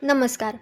नमस्कार.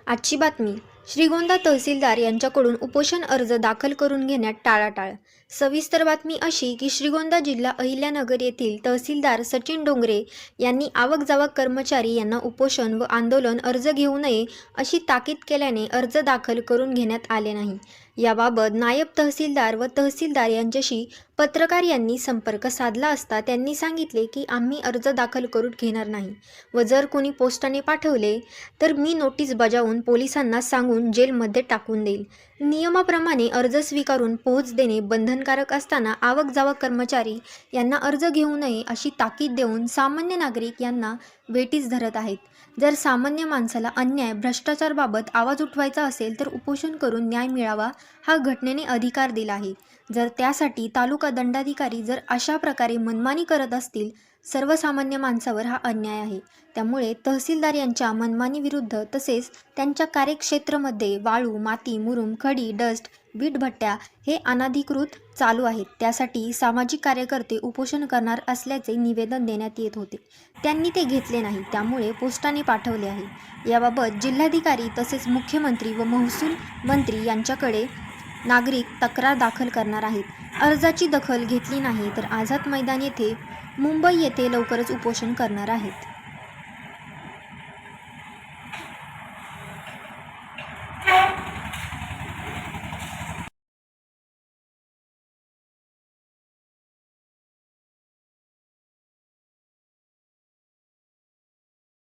आजची बातमी. श्रीगोंदा तहसीलदार यांच्याकडून उपोषण अर्ज दाखल करून घेण्यात टाळाटाळ. सविस्तर बातमी अशी की श्रीगोंदा जिल्हा अहिल्यानगर येथील तहसीलदार सचिन डोंगरे यांनी आवक-जावक कर्मचारी यांना उपोषण व आंदोलन अर्ज घेऊ नये अशी ताकीद केल्याने अर्ज दाखल करून घेण्यात आले नाही. याबाबत नायब तहसीलदार व तहसीलदार यांच्याशी पत्रकार यांनी संपर्क साधला असता त्यांनी सांगितले की आम्ही अर्ज दाखल करून घेणार नाही व जर कोणी पोस्टाने पाठवले तर मी नोटीस बजावून पोलिसांना सांगून जेलमध्ये टाकून देईल. नियमाप्रमाणे अर्ज स्वीकारून पोहोच देणे बंधनकारक असताना आवक-जावक कर्मचारी यांना अर्ज घेऊ नये अशी ताकीद देऊन सामान्य नागरिक यांना वेठीस धरत आहेत. जर सामान्य माणसाला अन्याय भ्रष्टाचाराबाबत आवाज उठवायचा असेल तर उपोषण करून न्याय मिळावा हा घटनेने अधिकार दिला आहे. जर त्यासाठी तालुका दंडाधिकारी जर अशा प्रकारे मनमानी करत असतील सर्वसामान्य माणसावर हा अन्याय आहे. त्यामुळे तहसीलदार यांच्या मनमानी विरुद्ध तसेच त्यांच्या कार्यक्षेत्रामध्ये वाळू, माती, मुरुम, खडी, डस्ट, वीटभट्ट्या हे अनधिकृत चालू आहेत. त्यासाठी सामाजिक कार्यकर्ते उपोषण करणार असल्याचे निवेदन देण्यात येत होते. त्यांनी ते घेतले नाही, त्यामुळे पोस्टाने पाठवले आहे. याबाबत जिल्हाधिकारी तसेच मुख्यमंत्री व महसूल मंत्री यांच्याकडे नागरिक तक्रार दाखल करणार आहेत. अर्जाची दखल घेतली नाही तर आझाद मैदान येथे मुंबई येथे लवकरच उपोषण करणार आहेत.